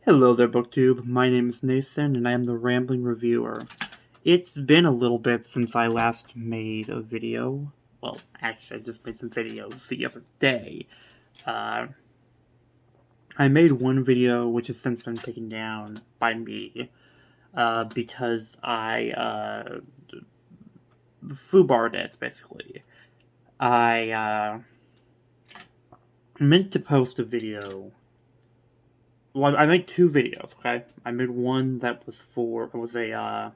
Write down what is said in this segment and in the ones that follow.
Hello there, BookTube. My name is Nathan, and I am the Rambling Reviewer. It's been a little bit since I last made a video. Well, actually, I just made some videos the other day. I made one video which has since been taken down by me because I foobarred it, basically. I meant to post a video. Well, I made two videos, okay? I made one that was a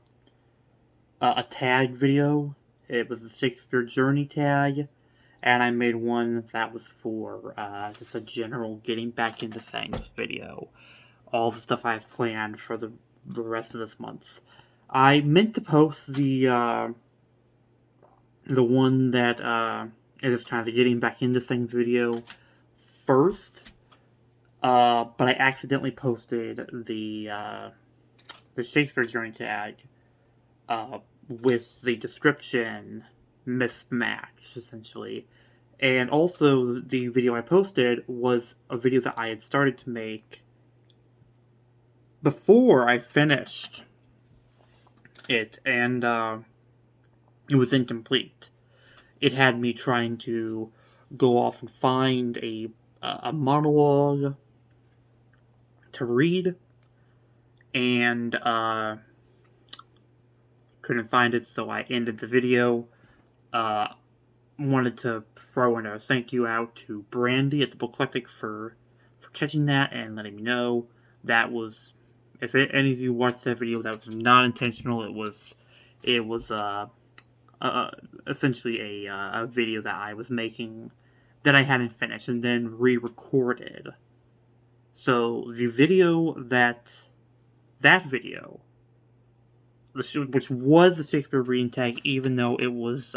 tag video. It was a Shakespeare Journey tag, and I made one that was for just a general getting back into things video. All the stuff I have planned for the rest of this month. I meant to post the one that is kind of the getting back into things video first, but I accidentally posted the Shakespeare Journey tag with the description mismatched, essentially. And also, the video I posted was a video that I had started to make before I finished it, and it was incomplete. It had me trying to go off and find a monologue to read, and couldn't find it, so I ended the video. Wanted to throw in a thank you out to Brandy at the Booklectic for catching that and letting me know. That was, if any of you watched that video, that was not intentional. It was essentially a video that I was making that I hadn't finished and then re-recorded. So the video that video, which was the Shakespeare reading tag, even though it was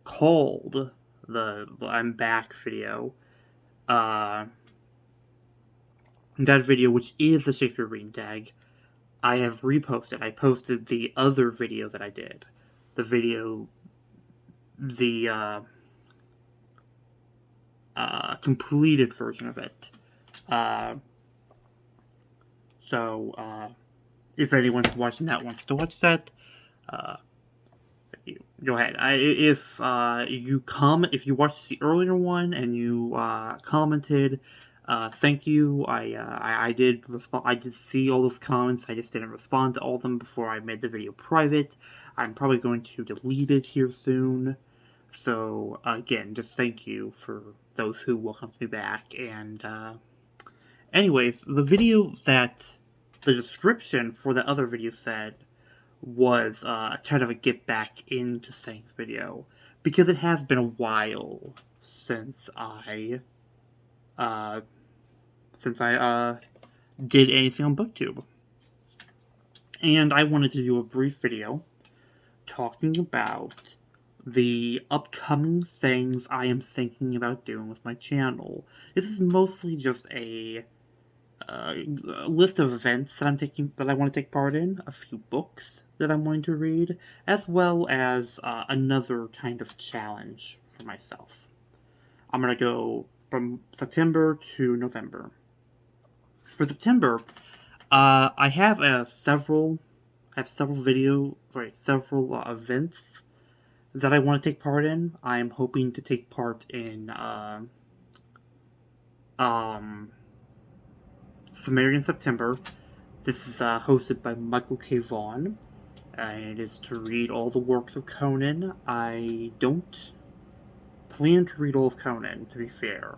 called the I'm Back video, that video, which is the Shakespeare reading tag, I have reposted. I posted the other video that I did. The completed version of it. So, if anyone watching that wants to watch that, go ahead. If you watched the earlier one and you commented, thank you. I did respond. I did see all those comments. I just didn't respond to all of them before I made the video private. I'm probably going to delete it here soon. So again, just thank you for those who welcomed me back. And anyways, the description for the other video said was kind of a get back into things video, because it has been a while since I did anything on BookTube, and I wanted to do a brief video talking about the upcoming things I am thinking about doing with my channel. This is mostly just a list of events that I want to take part in, a few books that I'm wanting to read, as well as another kind of challenge for myself. I'm gonna go from September to November. For September, I have several events that I want to take part in. I'm hoping to take part in Cimmerian September. This is hosted by Michael K. Vaughan, and it is to read all the works of Conan. I don't plan to read all of Conan, to be fair.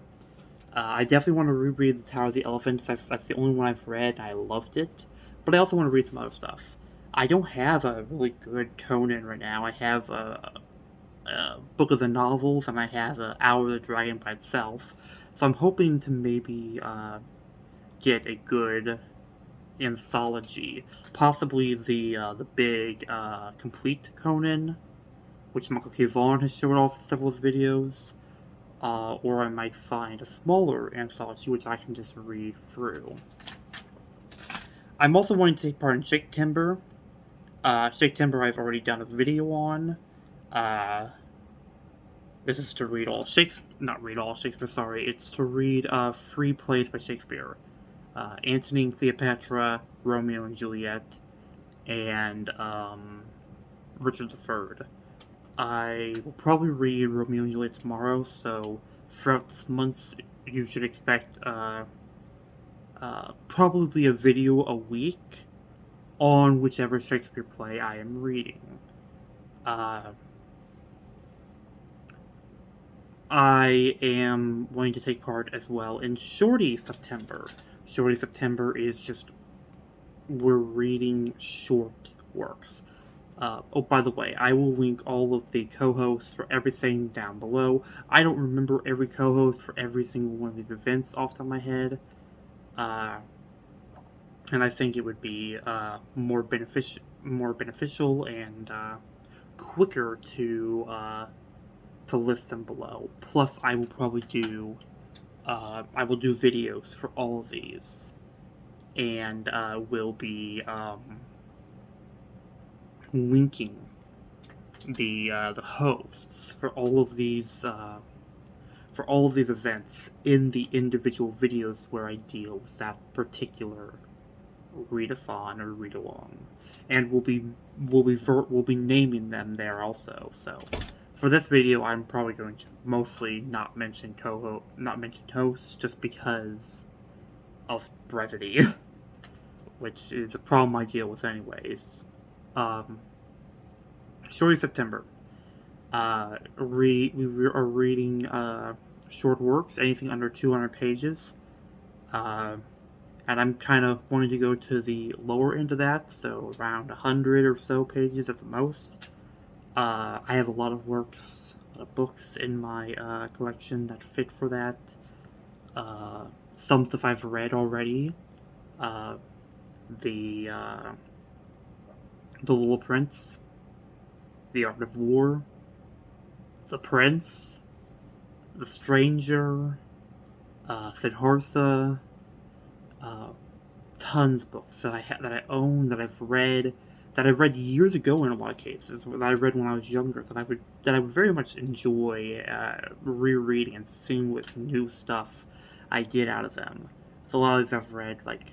I definitely want to reread The Tower of the Elephants. That's the only one I've read, and I loved it. But I also want to read some other stuff. I don't have a really good Conan right now. I have a Book of the Novels, and I have Hour of the Dragon by itself. So I'm hoping to maybe get a good anthology, possibly the big complete Conan, which Michael K. Vaughan has showed off in several of his videos, or I might find a smaller anthology which I can just read through. I'm also wanting to take part in Shaketember. Shaketember I've already done a video on. This is to read all Shakespeare, not read all Shakespeare, sorry, it's to read free plays by Shakespeare. Antony and Cleopatra, Romeo and Juliet, and Richard III. I will probably read Romeo and Juliet tomorrow, so throughout this month you should expect probably a video a week on whichever Shakespeare play I am reading. I am wanting to take part as well in Shorty September. Shorty September is just, we're reading short works. Oh, by the way, I will link all of the co-hosts for everything down below. I don't remember every co-host for every single one of these events off the top of my head. And I think it would be more beneficial and quicker to list them below. Plus, I will probably do videos for all of these, and will be linking the hosts for all of these events in the individual videos where I deal with that particular readathon or read along, and we'll be naming them there also. So for this video, I'm probably going to mostly not mention hosts, just because of brevity, which is a problem I deal with anyways. Shorty September. We are reading short works, anything under 200 pages. And I'm kind of wanting to go to the lower end of that, so around 100 or so pages at the most. I have a lot of books in my collection that fit for that. Some stuff I've read already. The Little Prince, The Art of War, The Prince, The Stranger, Siddhartha. Tons of books that I own, that I've read years ago in a lot of cases, that I read when I was younger, that I would very much enjoy rereading and seeing what new stuff I get out of them. So a lot of these I've read like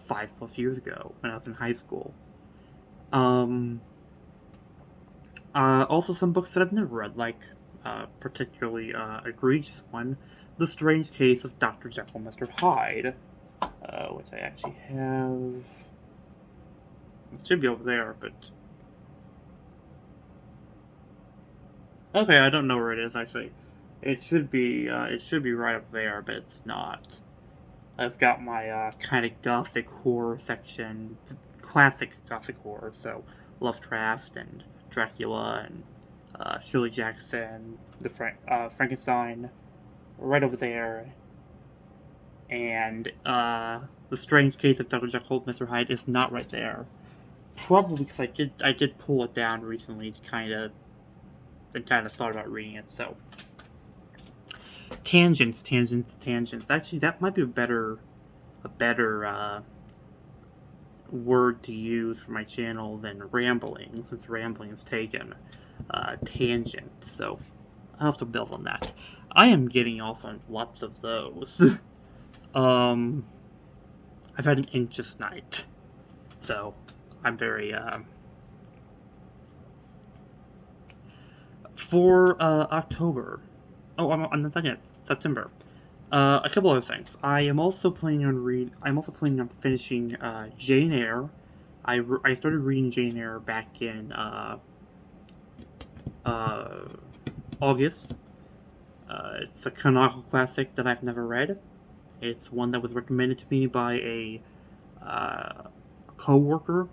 5+ years ago when I was in high school. Also some books that I've never read, like particularly egregious one, The Strange Case of Dr. Jekyll and Mr. Hyde. Which I actually have. It should be over there, but okay, I don't know where it is actually. It should be right up there, but it's not. I've got my kind of gothic horror section, classic gothic horror, so Lovecraft and Dracula and Shirley Jackson, the Frankenstein, right over there. And The Strange Case of Dr. Jekyll and Mr. Hyde is not right there. Probably because I did pull it down recently to kind of thought about reading it. So tangents. Actually, that might be a better word to use for my channel than rambling, since rambling is taken. Tangent. So I'll have to build on that. I am getting off on lots of those. I've had an anxious night, so I'm very, for, October, I'm not done yet, September, a couple other things. I'm also planning on finishing, Jane Eyre. I started reading Jane Eyre back in, August. It's a canonical classic that I've never read. It's one that was recommended to me by a co-worker.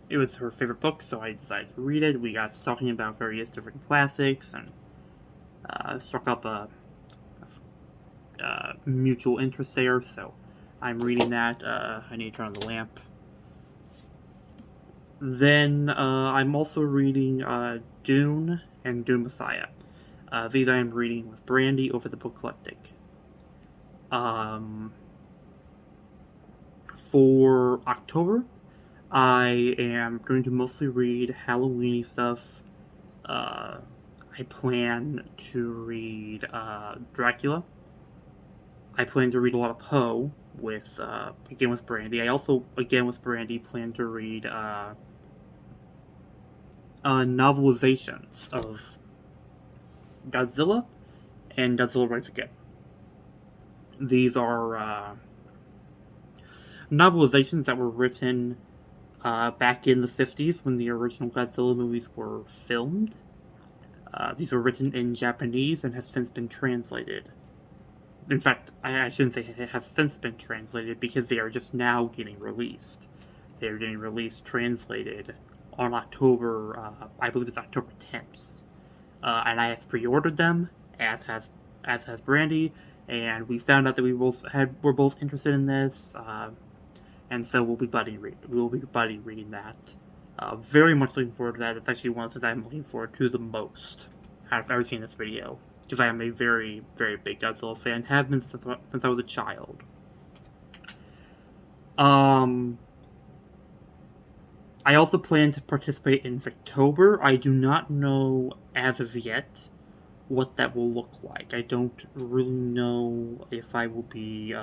It was her favorite book, so I decided to read it. We got to talking about various different classics, and struck up a mutual interest there, so I'm reading that. I need to turn on the lamp. Then I'm also reading Dune and Dune Messiah. These I am reading with Brandy over the Book Collectic. For October, I am going to mostly read Halloween stuff. I plan to read Dracula. I plan to read a lot of Poe, with again with Brandy. I also again with Brandy plan to read novelizations of Godzilla and Godzilla Rise Again. These are novelizations that were written back in the 50s when the original Godzilla movies were filmed. These were written in Japanese and have since been translated. In fact, I shouldn't say have since been translated because they are just now getting released. They are getting released, translated on October, I believe it's October 10th. And I have pre-ordered them, as has Brandy, and we found out that we're both interested in this, and so we'll be buddy reading that. Very much looking forward to that. It's actually one of the things I'm looking forward to the most out of everything in this video, because I am a very, very big Godzilla fan, have been since I was a child. I also plan to participate in Victober. I do not know as of yet what that will look like. I don't really know if I will be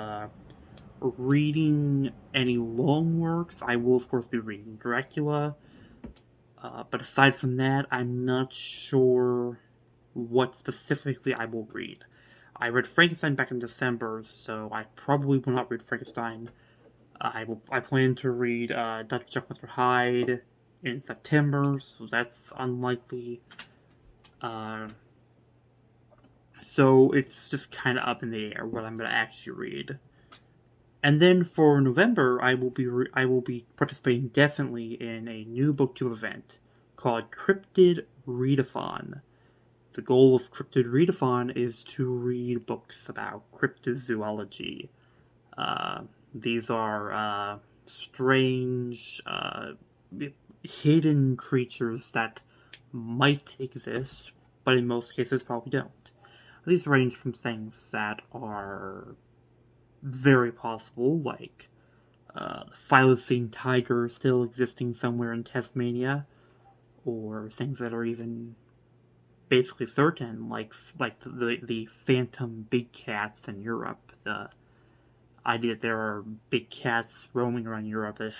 reading any long works. I will, of course, be reading Dracula. But aside from that, I'm not sure what specifically I will read. I read Frankenstein back in December, so I probably will not read Frankenstein. I plan to read Dr. Jekyll and Mr. Hyde in September, so that's unlikely. So it's just kind of up in the air what I'm going to actually read. And then for November, I will be participating definitely in a new booktube event called Cryptid Readathon. The goal of Cryptid Readathon is to read books about cryptozoology. These are strange, hidden creatures that might exist, but in most cases probably don't. These range from things that are very possible, like the Thylacine tiger still existing somewhere in Tasmania, or things that are even basically certain, like the phantom big cats in Europe. The idea that there are big cats roaming around Europe that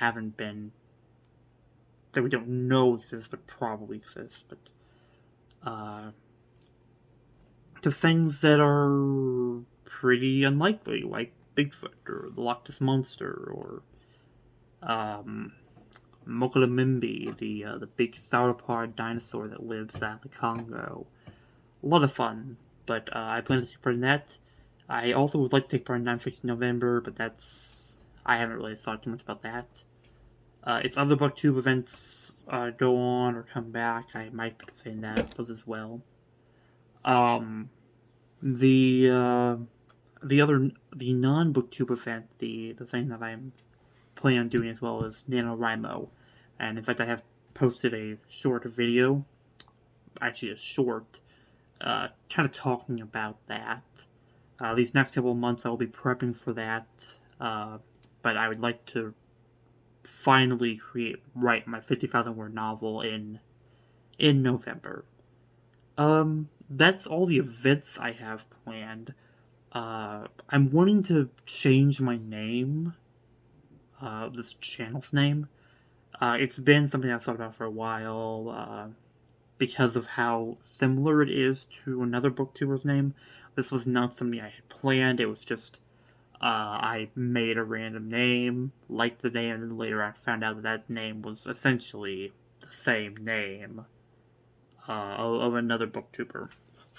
we don't know exist, but probably exist. But to things that are pretty unlikely, like Bigfoot or the Loch Ness Monster or Mokolamimbi, the big sauropod dinosaur that lives out in the Congo. A lot of fun, but I plan to take part in that. I also would like to take part in Nonfiction November, but I haven't really thought too much about that. If other booktube events go on or come back, I might participate in those as well. The non-booktube event, the thing that I'm planning on doing as well, is NaNoWriMo. And in fact, I have posted a short video, actually a short, kind of talking about that. These next couple of months I will be prepping for that, but I would like to finally write my 50,000 word novel in November. That's all the events I have planned. I'm wanting to change my name, this channel's name. It's been something I've thought about for a while, because of how similar it is to another booktuber's name. This was not something I had planned, it was just, I made a random name, liked the name, and then later I found out that name was essentially the same name of another booktuber.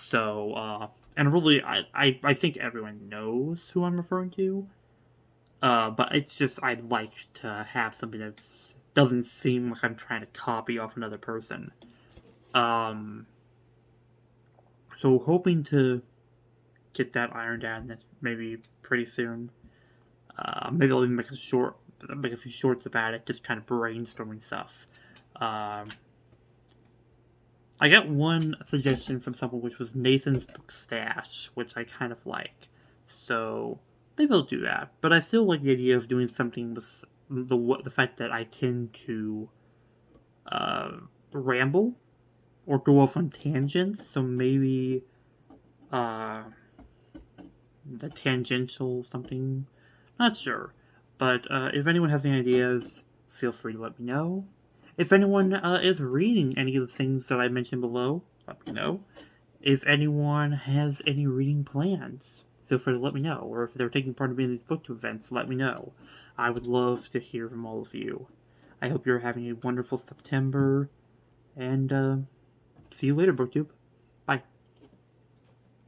So, and really, I think everyone knows who I'm referring to, but it's just, I'd like to have something that doesn't seem like I'm trying to copy off another person. So hoping to get that ironed out maybe pretty soon. Maybe I'll even make a few shorts about it, just kind of brainstorming stuff. I got one suggestion from someone, which was Nathan's Book Stash, which I kind of like. So maybe I'll do that. But I still like the idea of doing something with the fact that I tend to ramble or go off on tangents. So maybe the tangential something, Not sure. But if anyone has any ideas, feel free to let me know. If anyone is reading any of the things that I mentioned below, let me know. If anyone has any reading plans, feel free to let me know. Or if they're taking part in any of these book events, let me know. I would love to hear from all of you. I hope you're having a wonderful September, and see you later, BookTube.